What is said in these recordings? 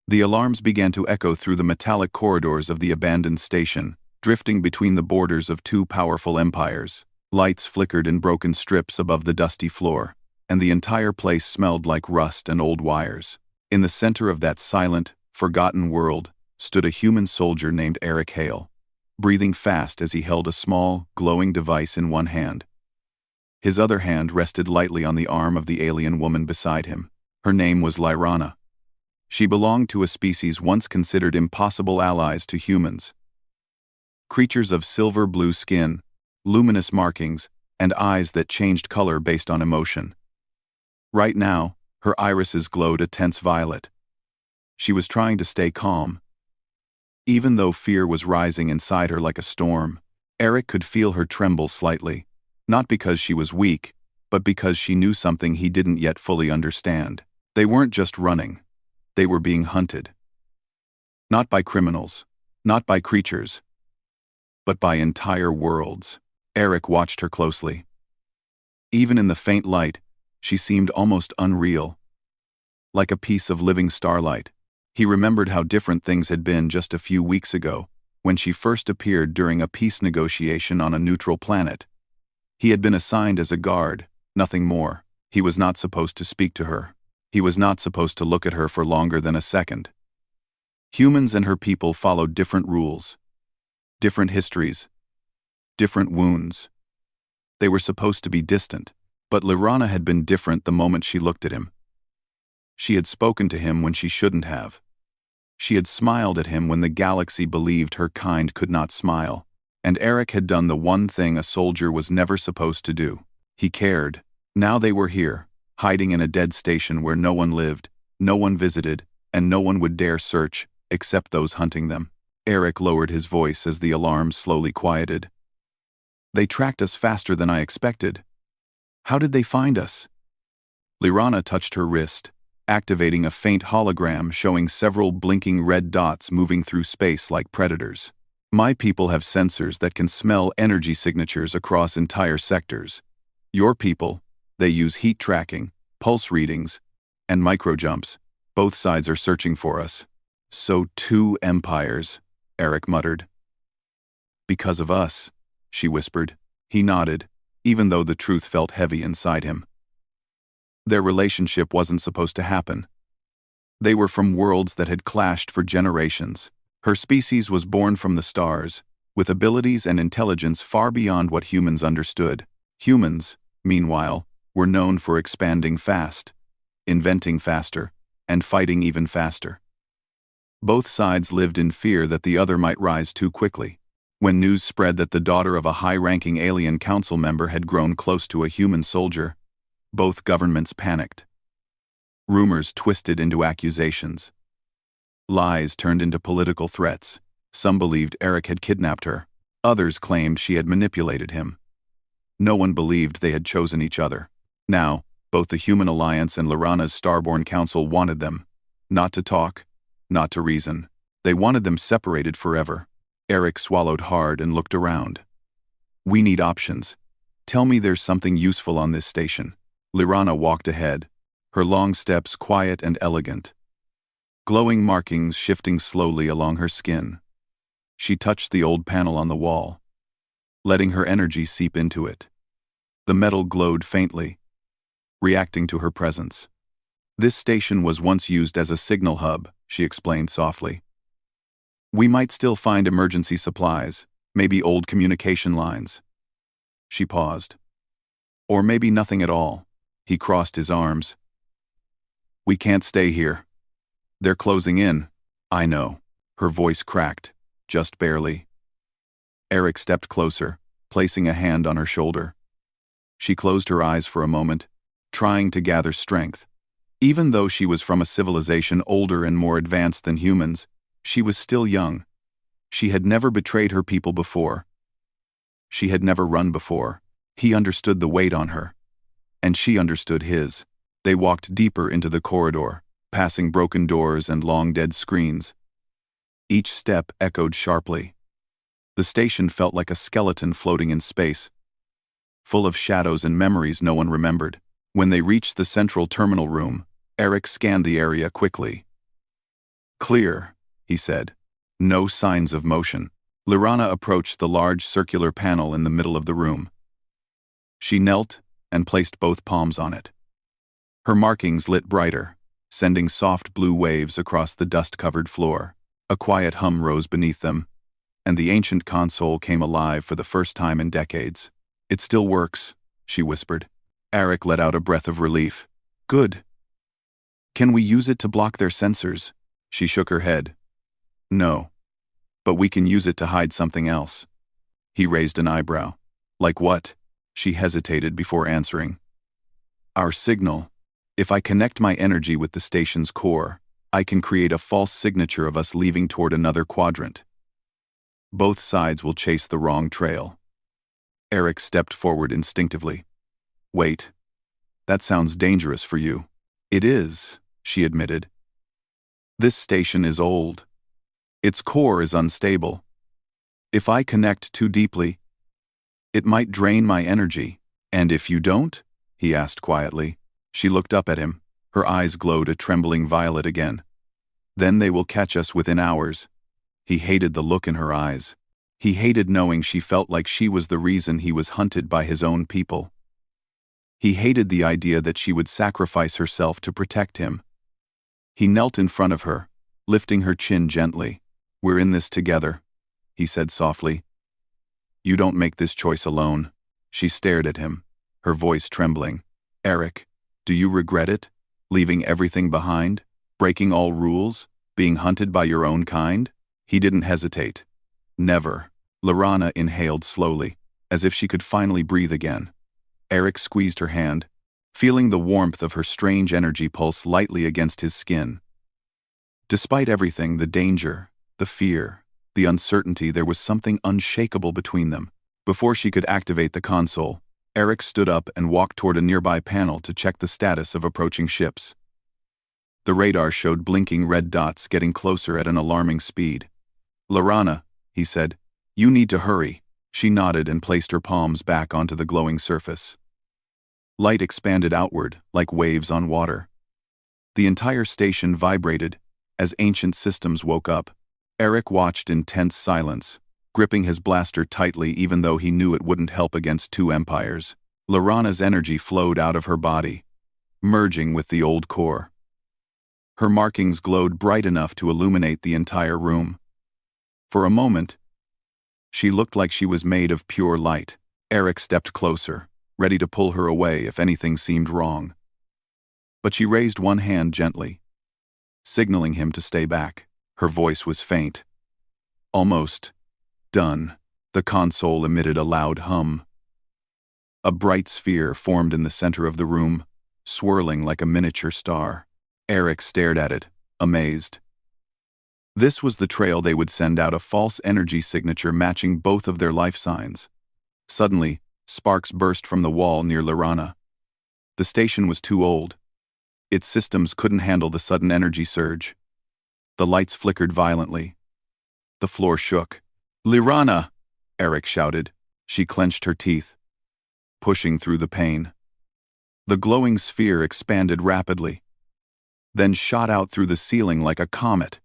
The alarms began to echo through the metallic corridors of the abandoned station, drifting between the borders of two powerful empires. Lights flickered in broken strips above the dusty floor, and the entire place smelled like rust and old wires. In the center of that silent, forgotten world stood a human soldier named Eric Hale, breathing fast as he held a small, glowing device in one hand. His other hand rested lightly on the arm of the alien woman beside him. Her name was Lyrana. She belonged to a species once considered impossible allies to humans. Creatures of silver-blue skin, luminous markings, and eyes that changed color based on emotion. Right now, her irises glowed a tense violet. She was trying to stay calm. Even though fear was rising inside her like a storm, Eric could feel her tremble slightly, not because she was weak, but because she knew something he didn't yet fully understand. They weren't just running. They were being hunted. Not by criminals, not by creatures, but by entire worlds. Eric watched her closely. Even in the faint light, she seemed almost unreal, like a piece of living starlight. He remembered how different things had been just a few weeks ago, when she first appeared during a peace negotiation on a neutral planet. He had been assigned as a guard, nothing more. He was not supposed to speak to her. He was not supposed to look at her for longer than a second. Humans and her people followed different rules, different histories, different wounds. They were supposed to be distant, but Lyrana had been different the moment she looked at him. She had spoken to him when she shouldn't have. She had smiled at him when the galaxy believed her kind could not smile, and Eric had done the one thing a soldier was never supposed to do. He cared. Now they were here, hiding in a dead station where no one lived, no one visited, and no one would dare search, except those hunting them. Eric lowered his voice as the alarms slowly quieted. They tracked us faster than I expected. How did they find us? Lyrana touched her wrist, activating a faint hologram showing several blinking red dots moving through space like predators. My people have sensors that can smell energy signatures across entire sectors. Your people, they use heat tracking, pulse readings, and microjumps. Both sides are searching for us. So 2 empires, Eric muttered. Because of us, she whispered. He nodded, even though the truth felt heavy inside him. Their relationship wasn't supposed to happen. They were from worlds that had clashed for generations. Her species was born from the stars, with abilities and intelligence far beyond what humans understood. Humans, meanwhile, were known for expanding fast, inventing faster, and fighting even faster. Both sides lived in fear that the other might rise too quickly. When news spread that the daughter of a high-ranking alien council member had grown close to a human soldier, both governments panicked. Rumors twisted into accusations. Lies turned into political threats. Some believed Eric had kidnapped her. Others claimed she had manipulated him. No one believed they had chosen each other. Now, both the Human Alliance and Lyrana's Starborn Council wanted them. Not to talk, not to reason. They wanted them separated forever. Eric swallowed hard and looked around. We need options. Tell me there's something useful on this station. Lyrana walked ahead, her long steps quiet and elegant. Glowing markings shifting slowly along her skin. She touched the old panel on the wall, letting her energy seep into it. The metal glowed faintly, reacting to her presence. This station was once used as a signal hub, she explained softly. We might still find emergency supplies, maybe old communication lines. She paused. Or maybe nothing at all. He crossed his arms. We can't stay here. They're closing in. I know. Her voice cracked, just barely. Eric stepped closer, placing a hand on her shoulder. She closed her eyes for a moment, trying to gather strength. Even though she was from a civilization older and more advanced than humans, she was still young. She had never betrayed her people before. She had never run before. He understood the weight on her, and she understood his. They walked deeper into the corridor, passing broken doors and long dead screens. Each step echoed sharply. The station felt like a skeleton floating in space, full of shadows and memories no one remembered. When they reached the central terminal room, Eric scanned the area quickly. Clear, he said. No signs of motion. Lyrana approached the large circular panel in the middle of the room. She knelt and placed both palms on it. Her markings lit brighter, sending soft blue waves across the dust-covered floor. A quiet hum rose beneath them, and the ancient console came alive for the first time in decades. It still works, she whispered. Eric let out a breath of relief. Good. Can we use it to block their sensors? She shook her head. No. But we can use it to hide something else. He raised an eyebrow. Like what? She hesitated before answering. Our signal. If I connect my energy with the station's core, I can create a false signature of us leaving toward another quadrant. Both sides will chase the wrong trail. Eric stepped forward instinctively. Wait. That sounds dangerous for you. It is, she admitted. This station is old. Its core is unstable. If I connect too deeply, it might drain my energy. And if you don't? He asked quietly. She looked up at him. Her eyes glowed a trembling violet again. Then they will catch us within hours. He hated the look in her eyes. He hated knowing she felt like she was the reason he was hunted by his own people. He hated the idea that she would sacrifice herself to protect him. He knelt in front of her, lifting her chin gently. We're in this together, he said softly. You don't make this choice alone. She stared at him, her voice trembling. Eric, do you regret it? Leaving everything behind? Breaking all rules? Being hunted by your own kind? He didn't hesitate. Never. Lyrana inhaled slowly, as if she could finally breathe again. Eric squeezed her hand, feeling the warmth of her strange energy pulse lightly against his skin. Despite everything, the danger, the fear, the uncertainty, there was something unshakable between them. Before she could activate the console, Eric stood up and walked toward a nearby panel to check the status of approaching ships. The radar showed blinking red dots getting closer at an alarming speed. Lyrana, he said, you need to hurry. She nodded and placed her palms back onto the glowing surface. Light expanded outward, like waves on water. The entire station vibrated as ancient systems woke up. Eric watched in tense silence, gripping his blaster tightly even though he knew it wouldn't help against two empires. Lyrana's energy flowed out of her body, merging with the old core. Her markings glowed bright enough to illuminate the entire room. For a moment, she looked like she was made of pure light. Eric stepped closer, ready to pull her away if anything seemed wrong. But she raised one hand gently, signaling him to stay back. Her voice was faint. Almost done. The console emitted a loud hum. A bright sphere formed in the center of the room, swirling like a miniature star. Eric stared at it, amazed. This was the trail they would send out, a false energy signature matching both of their life signs. Suddenly, sparks burst from the wall near Lyrana. The station was too old. Its systems couldn't handle the sudden energy surge. The lights flickered violently. The floor shook. Lyrana! Eric shouted. She clenched her teeth, pushing through the pain. The glowing sphere expanded rapidly, then shot out through the ceiling like a comet,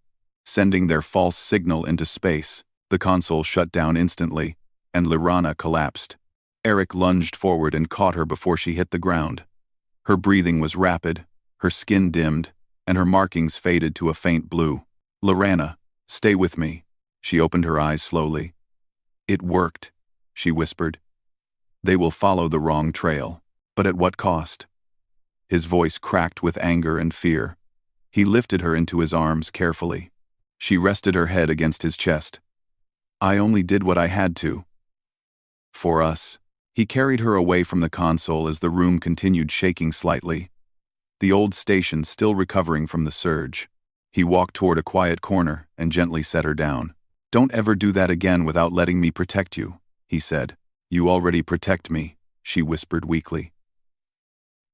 sending their false signal into space. The console shut down instantly, and Lyrana collapsed. Eric lunged forward and caught her before she hit the ground. Her breathing was rapid, her skin dimmed, and her markings faded to a faint blue. Lyrana, stay with me. She opened her eyes slowly. It worked, she whispered. They will follow the wrong trail, but at what cost? His voice cracked with anger and fear. He lifted her into his arms carefully. She rested her head against his chest. I only did what I had to. For us. He carried her away from the console as the room continued shaking slightly. The old station still recovering from the surge. He walked toward a quiet corner and gently set her down. Don't ever do that again without letting me protect you, he said. You already protect me, she whispered weakly.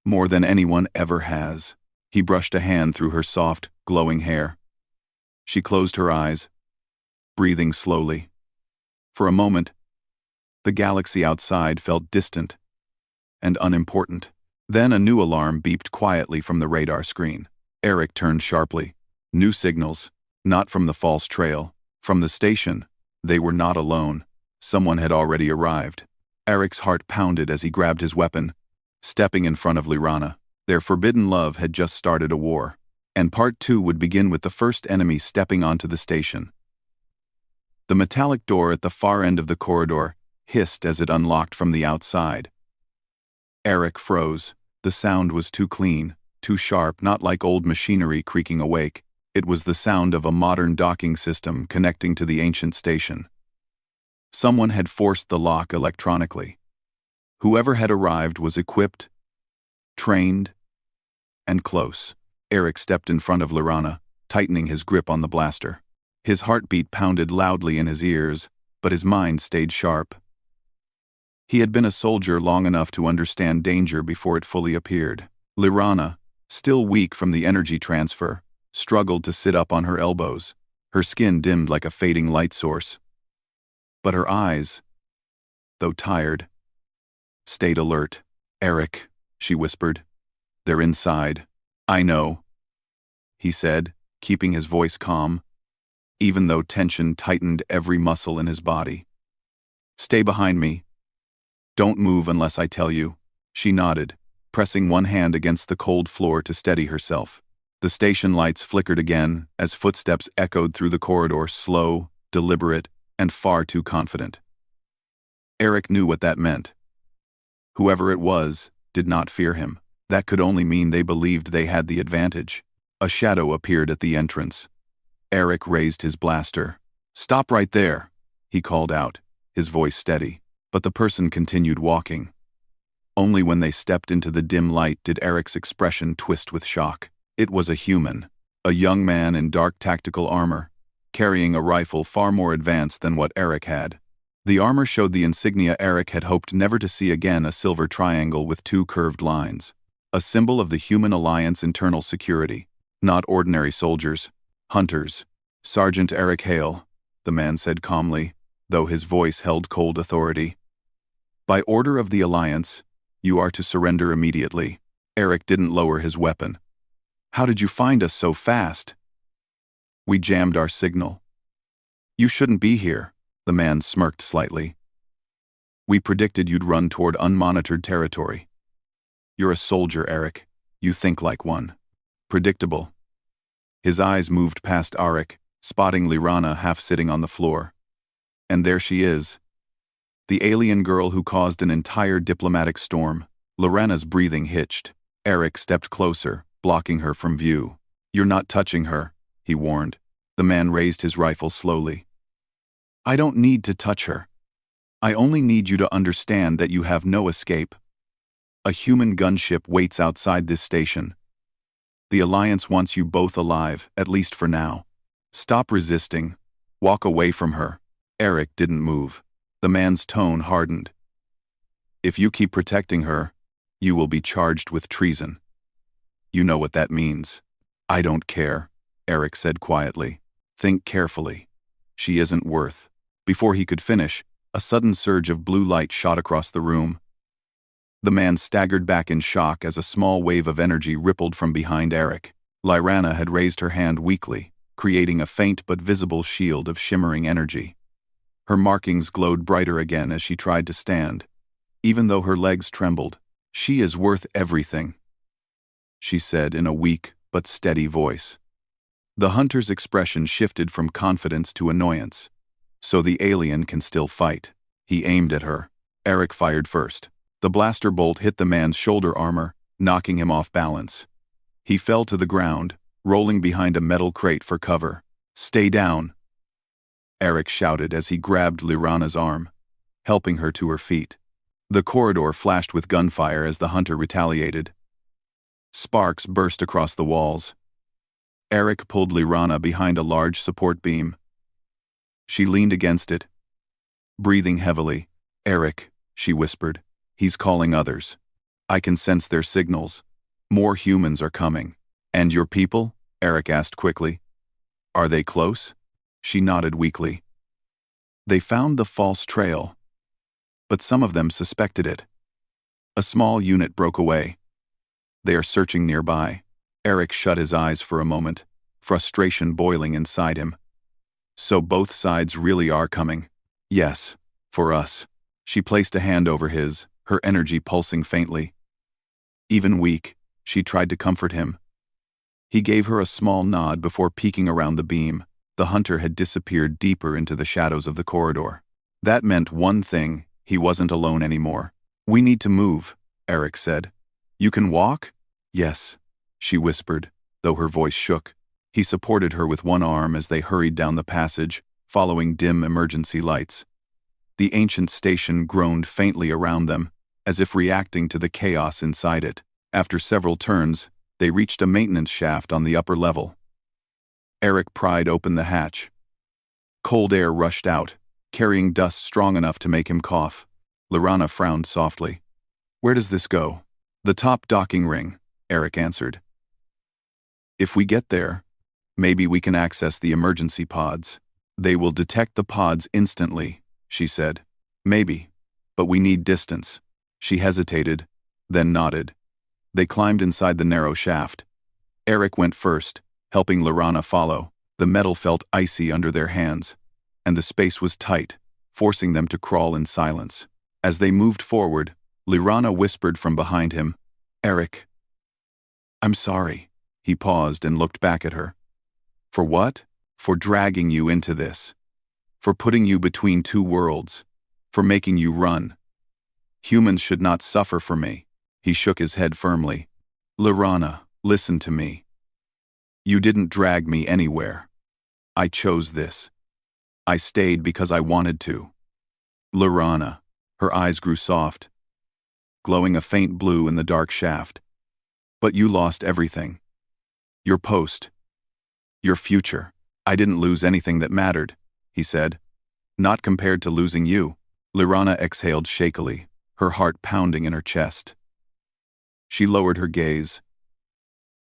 More than anyone ever has. He brushed a hand through her soft, glowing hair. She closed her eyes, breathing slowly. For a moment, the galaxy outside felt distant and unimportant. Then a new alarm beeped quietly from the radar screen. Eric turned sharply. New signals. Not from the false trail. From the station. They were not alone. Someone had already arrived. Eric's heart pounded as he grabbed his weapon, stepping in front of Lyrana. Their forbidden love had just started a war, and part 2 would begin with the first enemy stepping onto the station. The metallic door at the far end of the corridor hissed as it unlocked from the outside. Eric froze. The sound was too clean, too sharp, not like old machinery creaking awake. It was the sound of a modern docking system connecting to the ancient station. Someone had forced the lock electronically. Whoever had arrived was equipped, trained, and close. Eric stepped in front of Lyrana, tightening his grip on the blaster. His heartbeat pounded loudly in his ears, but his mind stayed sharp. He had been a soldier long enough to understand danger before it fully appeared. Lyrana, still weak from the energy transfer, struggled to sit up on her elbows, her skin dimmed like a fading light source. But her eyes, though tired, stayed alert. "Eric," she whispered. "They're inside." "I know," he said, keeping his voice calm, even though tension tightened every muscle in his body. "Stay behind me. Don't move unless I tell you." She nodded, pressing one hand against the cold floor to steady herself. The station lights flickered again as footsteps echoed through the corridor, slow, deliberate, and far too confident. Eric knew what that meant. Whoever it was did not fear him. That could only mean they believed they had the advantage. A shadow appeared at the entrance. Eric raised his blaster. "Stop right there," he called out, his voice steady. But the person continued walking. Only when they stepped into the dim light did Eric's expression twist with shock. It was a human, a young man in dark tactical armor, carrying a rifle far more advanced than what Eric had. The armor showed the insignia Eric had hoped never to see again, a silver triangle with 2 curved lines, a symbol of the Human Alliance internal security. "Not ordinary soldiers. Hunters. Sergeant Eric Hale," the man said calmly, though his voice held cold authority. "By order of the Alliance, you are to surrender immediately." Eric didn't lower his weapon. "How did you find us so fast?" "We jammed our signal." "You shouldn't be here," the man smirked slightly. "We predicted you'd run toward unmonitored territory." "You're a soldier, Eric. You think like one." "Predictable." His eyes moved past Arik, spotting Lyrana half sitting on the floor. And there she is. The alien girl who caused an entire diplomatic storm. Lyrana's breathing hitched. Eric stepped closer, blocking her from view. "You're not touching her," he warned. The man raised his rifle slowly. "I don't need to touch her. I only need you to understand that you have no escape. A human gunship waits outside this station. The Alliance wants you both alive, at least for now. Stop resisting. Walk away from her." Eric didn't move. The man's tone hardened. "If you keep protecting her, you will be charged with treason. You know what that means." "I don't care," Eric said quietly. "Think carefully. She isn't worth." Before he could finish, a sudden surge of blue light shot across the room. The man staggered back in shock as a small wave of energy rippled from behind Eric. Lyrana had raised her hand weakly, creating a faint but visible shield of shimmering energy. Her markings glowed brighter again as she tried to stand. Even though her legs trembled, "She is worth everything," she said in a weak but steady voice. The hunter's expression shifted from confidence to annoyance. "So the alien can still fight." He aimed at her. Eric fired first. The blaster bolt hit the man's shoulder armor, knocking him off balance. He fell to the ground, rolling behind a metal crate for cover. "Stay down," Eric shouted as he grabbed Lyrana's arm, helping her to her feet. The corridor flashed with gunfire as the hunter retaliated. Sparks burst across the walls. Eric pulled Lyrana behind a large support beam. She leaned against it, breathing heavily. "Eric," she whispered. "He's calling others. I can sense their signals. More humans are coming." "And your people?" Eric asked quickly. "Are they close?" She nodded weakly. "They found the false trail, but some of them suspected it. A small unit broke away. They are searching nearby." Eric shut his eyes for a moment, frustration boiling inside him. So both sides really are coming. Yes, for us. She placed a hand over his, her energy pulsing faintly. Even weak, she tried to comfort him. He gave her a small nod before peeking around the beam. The hunter had disappeared deeper into the shadows of the corridor. That meant one thing: he wasn't alone anymore. "We need to move," Eric said. "You can walk?" "Yes," she whispered, though her voice shook. He supported her with one arm as they hurried down the passage, following dim emergency lights. The ancient station groaned faintly around them, as if reacting to the chaos inside it. After several turns, they reached a maintenance shaft on the upper level. Eric pried open the hatch. Cold air rushed out, carrying dust strong enough to make him cough. Lyrana frowned softly. "Where does this go?" "The top docking ring," Eric answered. "If we get there, maybe we can access the emergency pods." "They will detect the pods instantly," she said. "Maybe, but we need distance." She hesitated, then nodded. They climbed inside the narrow shaft. Eric went first, helping Lyrana follow. The metal felt icy under their hands, and the space was tight, forcing them to crawl in silence. As they moved forward, Lyrana whispered from behind him, "Eric." "I'm sorry." He paused and looked back at her. "For what?" "For dragging you into this. For putting you between two worlds. For making you run. Humans should not suffer for me." He shook his head firmly. "Lyrana, listen to me. You didn't drag me anywhere. I chose this. I stayed because I wanted to." Lyrana. Her eyes grew soft, glowing a faint blue in the dark shaft. "But you lost everything. Your post. Your future." "I didn't lose anything that mattered," he said. "Not compared to losing you." Lyrana exhaled shakily, her heart pounding in her chest. She lowered her gaze,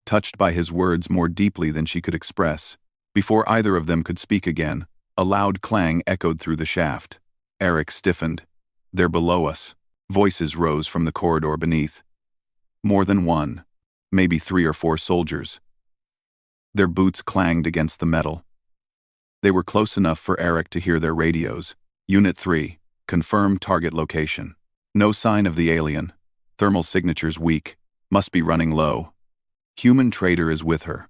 touched by his words more deeply than she could express. Before either of them could speak again, a loud clang echoed through the shaft. Eric stiffened. "They're below us." Voices rose from the corridor beneath. More than one, maybe 3 or 4 soldiers. Their boots clanged against the metal. They were close enough for Eric to hear their radios. "Unit 3, confirmed target location. No sign of the alien. Thermal signatures weak. Must be running low. Human trader is with her.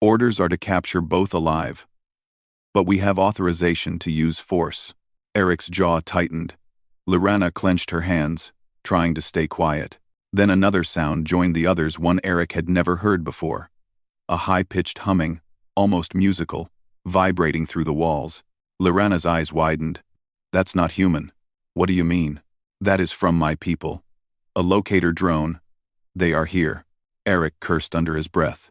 Orders are to capture both alive. But we have authorization to use force." Eric's jaw tightened. Lyrana clenched her hands, trying to stay quiet. Then another sound joined the others, one Eric had never heard before. A high-pitched humming, almost musical, vibrating through the walls. Lyrana's eyes widened. "That's not human." "What do you mean?" "That is from my people. A locator drone. They are here." Eric cursed under his breath.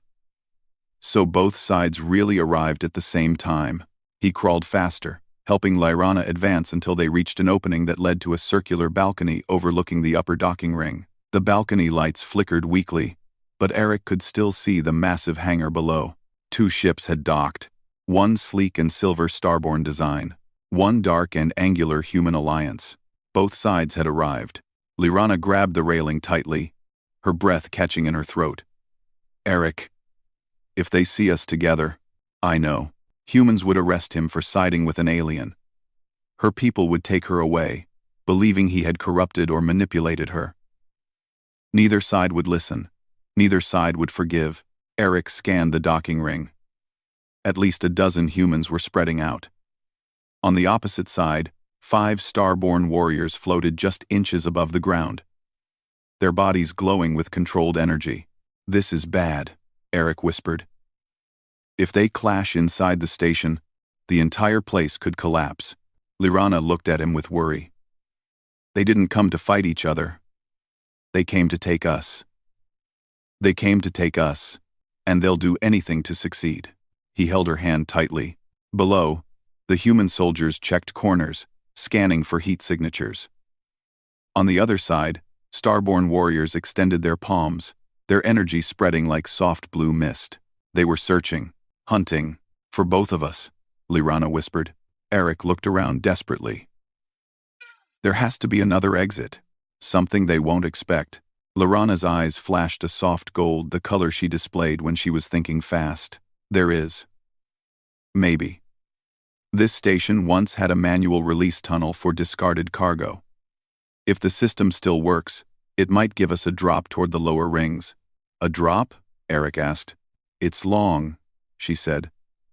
So both sides really arrived at the same time. He crawled faster, helping Lyrana advance until they reached an opening that led to a circular balcony overlooking the upper docking ring. The balcony lights flickered weakly, but Eric could still see the massive hangar below. 2 ships had docked, one sleek and silver starborn design, one dark and angular human alliance. Both sides had arrived. Lyrana grabbed the railing tightly, her breath catching in her throat. "Eric, if they see us together, I know. Humans would arrest him for siding with an alien. Her people would take her away, believing he had corrupted or manipulated her. Neither side would listen. Neither side would forgive." Eric scanned the docking ring. At least a dozen humans were spreading out. On the opposite side, 5 starborn warriors floated just inches above the ground, their bodies glowing with controlled energy. "This is bad," Eric whispered. "If they clash inside the station, the entire place could collapse." Lyrana looked at him with worry. "They didn't come to fight each other. They came to take us. They came to take us, and they'll do anything to succeed." He held her hand tightly. Below, the human soldiers checked corners, scanning for heat signatures. On the other side, starborn warriors extended their palms, their energy spreading like soft blue mist. They were searching, hunting, for both of us, Lyrana whispered. Eric looked around desperately. "There has to be another exit. Something they won't expect." Lyrana's eyes flashed a soft gold, the color she displayed when she was thinking fast. There is. Maybe. This station once had a manual release tunnel for discarded cargo. If the system still works, it might give us a drop toward the lower rings. A drop? Eric asked. It's long, she said,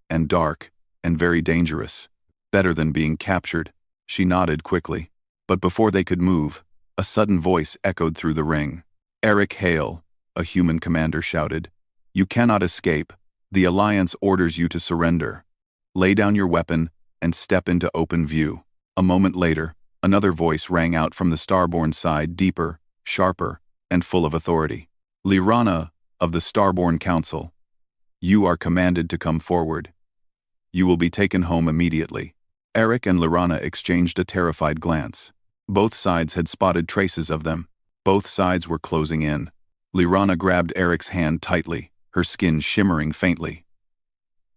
and dark, and very dangerous. Better than being captured. She nodded quickly. But before they could move, a sudden voice echoed through the ring. Eric Hale, a human commander shouted. You cannot escape. The Alliance orders you to surrender. Lay down your weapon and step into open view. A moment later, another voice rang out from the starborn side, deeper, sharper, and full of authority. Lirana, of the Starborn Council. You are commanded to come forward. You will be taken home immediately. Eric and Lirana exchanged a terrified glance. Both sides had spotted traces of them. Both sides were closing in. Lirana grabbed Eric's hand tightly, her skin shimmering faintly.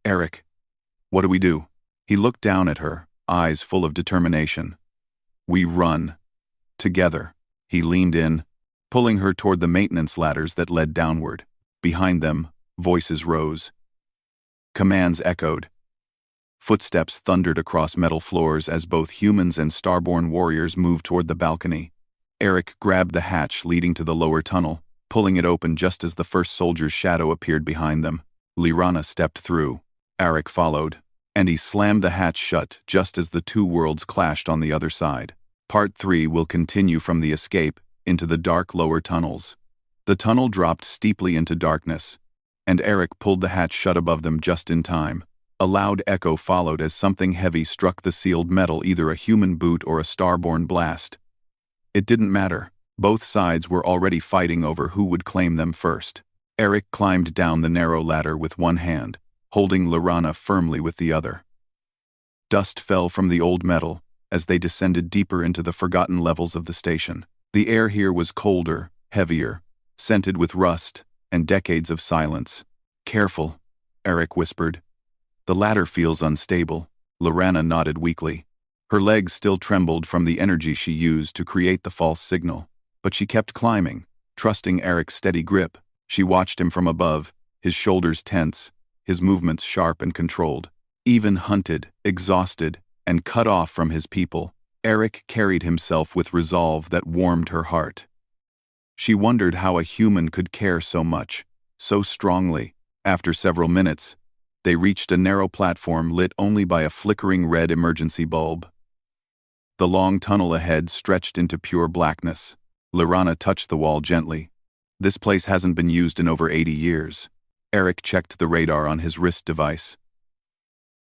Eric, what do we do? He looked down at her, eyes full of determination. We run. Together. He leaned in, pulling her toward the maintenance ladders that led downward. Behind them, voices rose. Commands echoed. Footsteps thundered across metal floors as both humans and starborn warriors moved toward the balcony. Eric grabbed the hatch leading to the lower tunnel, pulling it open just as the first soldier's shadow appeared behind them. Lirana stepped through. Eric followed, and he slammed the hatch shut just as the two worlds clashed on the other side. Part 3 will continue from the escape into the dark lower tunnels. The tunnel dropped steeply into darkness, and Eric pulled the hatch shut above them just in time. A loud echo followed as something heavy struck the sealed metal, either a human boot or a starborn blast. It didn't matter. Both sides were already fighting over who would claim them first. Eric climbed down the narrow ladder with one hand, holding Lirana firmly with the other. Dust fell from the old metal as they descended deeper into the forgotten levels of the station. The air here was colder, heavier, scented with rust and decades of silence. Careful, Eric whispered. The ladder feels unstable. Lirana nodded weakly. Her legs still trembled from the energy she used to create the false signal, but she kept climbing, trusting Eric's steady grip. She watched him from above, his shoulders tense, his movements sharp and controlled. Even hunted, exhausted, and cut off from his people, Eric carried himself with resolve that warmed her heart. She wondered how a human could care so much, so strongly. After several minutes, they reached a narrow platform lit only by a flickering red emergency bulb. The long tunnel ahead stretched into pure blackness. Lirana touched the wall gently. This place hasn't been used in over 80 years. Eric checked the radar on his wrist device.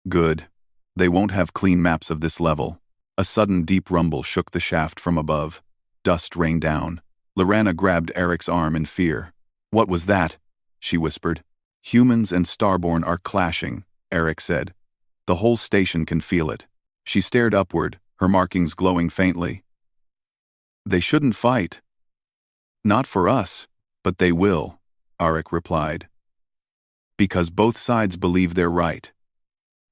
Good. They won't have clean maps of this level. A sudden deep rumble shook the shaft from above. Dust rained down. Lirana grabbed Eric's arm in fear. What was that? She whispered. Humans and Starborn are clashing, Eric said. The whole station can feel it. She stared upward, her markings glowing faintly. They shouldn't fight. Not for us, but they will, Eric replied. Because both sides believe they're right.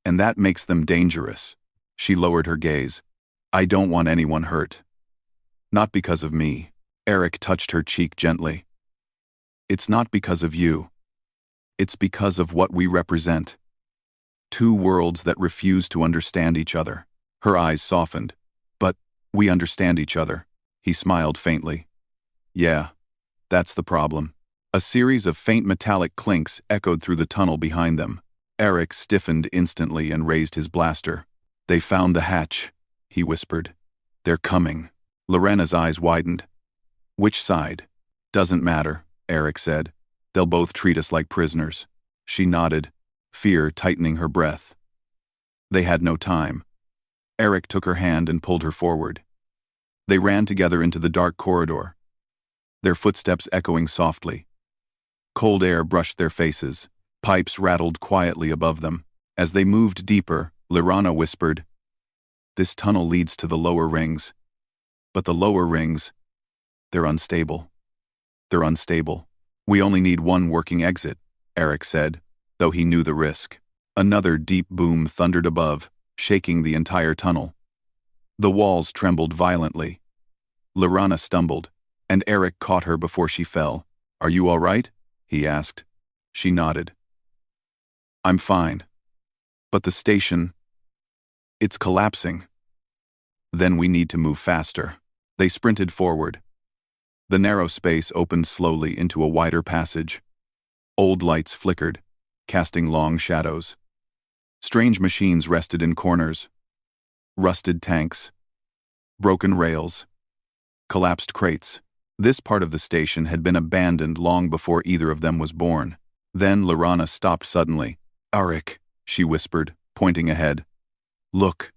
And that makes them dangerous. She lowered her gaze. I don't want anyone hurt. Not because of me. Eric touched her cheek gently. It's not because of you. It's because of what we represent. Two worlds that refuse to understand each other. Her eyes softened. But we understand each other. He smiled faintly. Yeah, that's the problem. A series of faint metallic clinks echoed through the tunnel behind them. Eric stiffened instantly and raised his blaster. They found the hatch, he whispered. They're coming. Lirana's eyes widened. Which side? Doesn't matter, Eric said. They'll both treat us like prisoners. She nodded, fear tightening her breath. They had no time. Eric took her hand and pulled her forward. They ran together into the dark corridor, their footsteps echoing softly. Cold air brushed their faces. Pipes rattled quietly above them. As they moved deeper, Lirana whispered, This tunnel leads to the lower rings. But the lower rings, they're unstable. They're unstable. We only need one working exit, Eric said, though he knew the risk. Another deep boom thundered above, shaking the entire tunnel. The walls trembled violently. Lirana stumbled, and Eric caught her before she fell. Are you all right? He asked. She nodded. I'm fine. But the station, it's collapsing. Then we need to move faster. They sprinted forward. The narrow space opened slowly into a wider passage. Old lights flickered, casting long shadows. Strange machines rested in corners. Rusted tanks. Broken rails. Collapsed crates. This part of the station had been abandoned long before either of them was born. Then Lorana stopped suddenly. "Arik," she whispered, pointing ahead. "Look."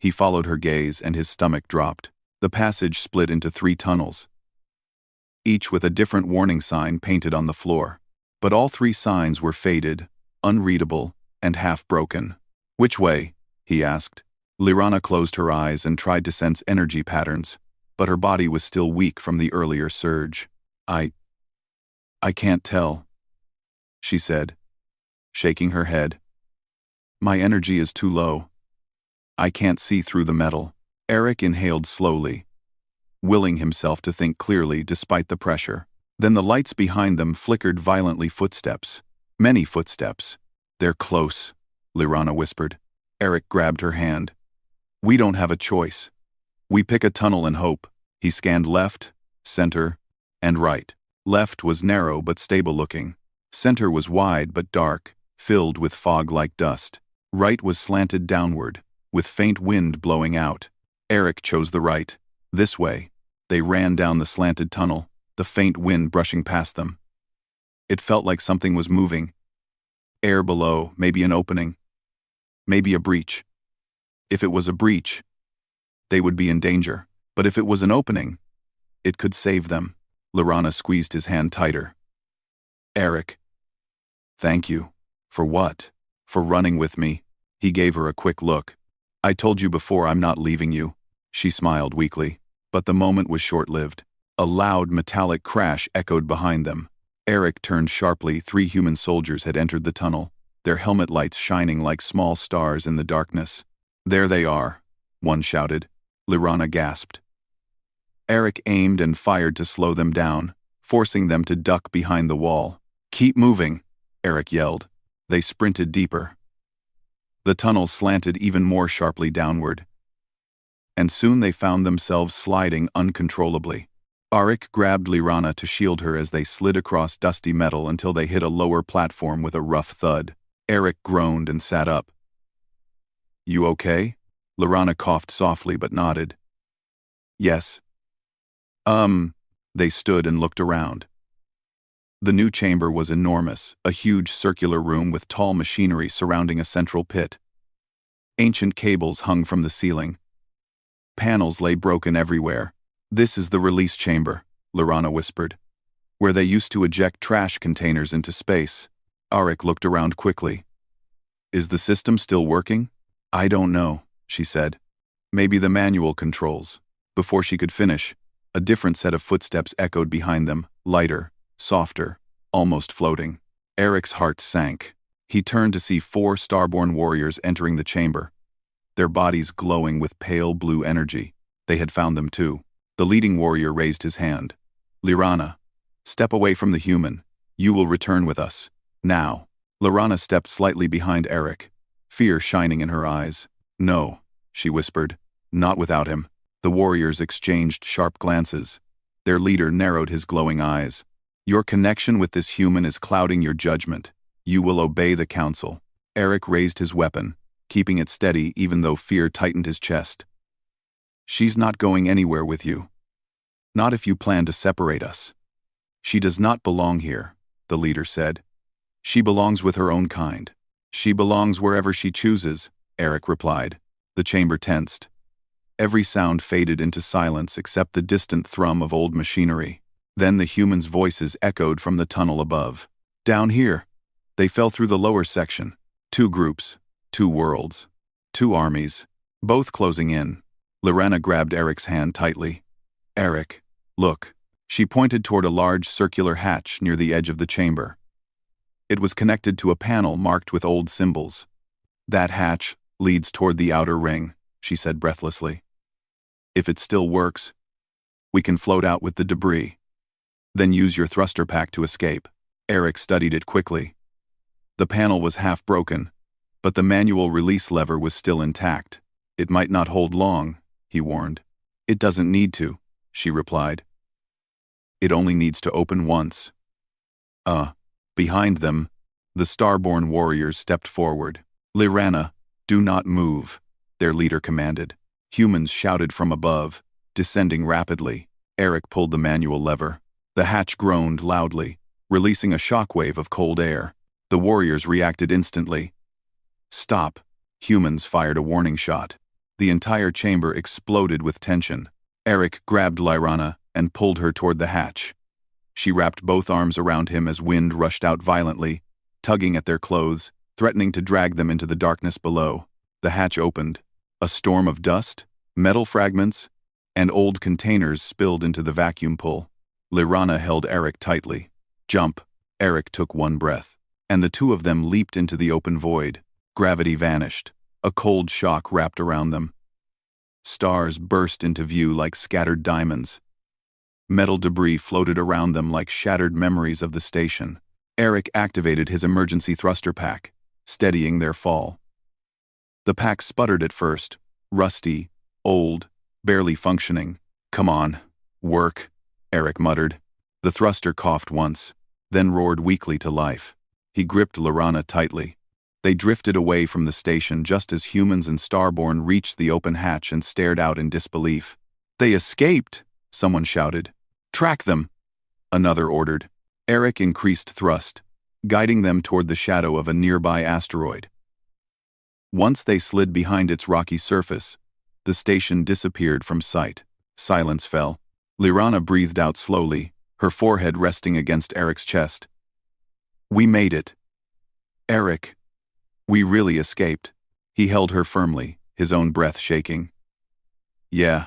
He followed her gaze and his stomach dropped. The passage split into 3 tunnels, each with a different warning sign painted on the floor. But all 3 signs were faded, unreadable, and half-broken. "Which way?" he asked. Lorana closed her eyes and tried to sense energy patterns, but her body was still weak from the earlier surge. I can't tell," she said, shaking her head. "My energy is too low. I can't see through the metal." Eric inhaled slowly, willing himself to think clearly despite the pressure. Then the lights behind them flickered violently. Footsteps. Many footsteps. "They're close," Lorana whispered. Eric grabbed her hand. "We don't have a choice. We pick a tunnel and hope." He scanned left, center, and right. Left was narrow but stable-looking. Center was wide but dark, filled with fog-like dust. Right was slanted downward, with faint wind blowing out. Eric chose the right. This way. They ran down the slanted tunnel, the faint wind brushing past them. It felt like something was moving. Air below, maybe an opening. Maybe a breach. If it was a breach, they would be in danger. But if it was an opening, it could save them. Lorana squeezed his hand tighter. "Eric. Thank you." "For what?" "For running with me." He gave her a quick look. "I told you before I'm not leaving you." She smiled weakly, but the moment was short-lived. A loud metallic crash echoed behind them. Eric turned sharply. 3 human soldiers had entered the tunnel, their helmet lights shining like small stars in the darkness. "There they are," one shouted. Lorana gasped. Eric aimed and fired to slow them down, forcing them to duck behind the wall. "Keep moving," Eric yelled. They sprinted deeper. The tunnel slanted even more sharply downward, and soon they found themselves sliding uncontrollably. Arik grabbed Lorana to shield her as they slid across dusty metal until they hit a lower platform with a rough thud. Eric groaned and sat up. "You okay?" Lorana coughed softly but nodded. "Yes." They stood and looked around. The new chamber was enormous, a huge circular room with tall machinery surrounding a central pit. Ancient cables hung from the ceiling. Panels lay broken everywhere. "This is the release chamber," Lorana whispered, "where they used to eject trash containers into space." Arik looked around quickly. "Is the system still working?" "I don't know," she said. "Maybe the manual controls." Before she could finish, a different set of footsteps echoed behind them, lighter, softer, almost floating. Eric's heart sank. He turned to see 4 starborn warriors entering the chamber, their bodies glowing with pale blue energy. They had found them too. The leading warrior raised his hand. "Lorana, step away from the human. You will return with us. Now." Lorana stepped slightly behind Eric, fear shining in her eyes. "No," she whispered. "Not without him." The warriors exchanged sharp glances. Their leader narrowed his glowing eyes. "Your connection with this human is clouding your judgment. You will obey the council." Eric raised his weapon, keeping it steady even though fear tightened his chest. "She's not going anywhere with you. Not if you plan to separate us." "She does not belong here," the leader said. "She belongs with her own kind." "She belongs wherever she chooses," Eric replied. The chamber tensed. Every sound faded into silence except the distant thrum of old machinery. Then the humans' voices echoed from the tunnel above. "Down here." They fell through the lower section. 2 groups, 2 worlds, 2 armies, both closing in. Lorana grabbed Eric's hand tightly. "Eric, look." She pointed toward a large circular hatch near the edge of the chamber. It was connected to a panel marked with old symbols. "That hatch leads toward the outer ring," she said breathlessly. "If it still works, we can float out with the debris. Then use your thruster pack to escape." Eric studied it quickly. The panel was half broken, but the manual release lever was still intact. It might not hold long, he warned. It doesn't need to, she replied. It only needs to open once. Behind them, the starborn warriors stepped forward. Lyrana, do not move, their leader commanded. Humans shouted from above, descending rapidly. Eric pulled the manual lever. The hatch groaned loudly, releasing a shockwave of cold air. The warriors reacted instantly. Stop. Humans fired a warning shot. The entire chamber exploded with tension. Eric grabbed Lyrana and pulled her toward the hatch. She wrapped both arms around him as wind rushed out violently, tugging at their clothes, threatening to drag them into the darkness below. The hatch opened. A storm of dust, metal fragments, and old containers spilled into the vacuum pool. Lyrana held Eric tightly. Jump. Eric took one breath, and the two of them leaped into the open void. Gravity vanished. A cold shock wrapped around them. Stars burst into view like scattered diamonds. Metal debris floated around them like shattered memories of the station. Eric activated his emergency thruster pack, steadying their fall. The pack sputtered at first, rusty, old, barely functioning. Come on, work, Eric muttered. The thruster coughed once, then roared weakly to life. He gripped Lyrana tightly. They drifted away from the station just as humans and Starborn reached the open hatch and stared out in disbelief. They escaped, someone shouted. Track them, another ordered. Eric increased thrust, guiding them toward the shadow of a nearby asteroid. Once they slid behind its rocky surface, the station disappeared from sight. Silence fell. Lyrana breathed out slowly, her forehead resting against Eric's chest. We made it. Eric. We really escaped. He held her firmly, his own breath shaking. Yeah.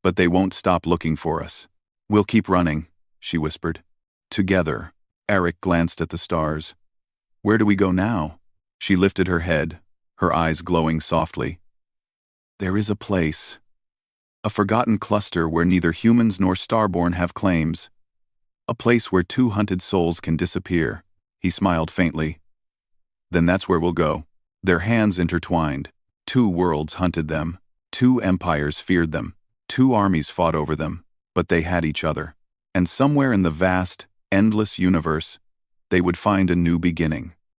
But they won't stop looking for us. We'll keep running, she whispered. Together. Eric glanced at the stars. Where do we go now? She lifted her head, her eyes glowing softly. There is a place. A forgotten cluster where neither humans nor Starborn have claims. A place where two hunted souls can disappear. He smiled faintly. Then that's where we'll go. Their hands intertwined. Two worlds hunted them. Two empires feared them. Two armies fought over them. But they had each other. And somewhere in the vast, endless universe, they would find a new beginning.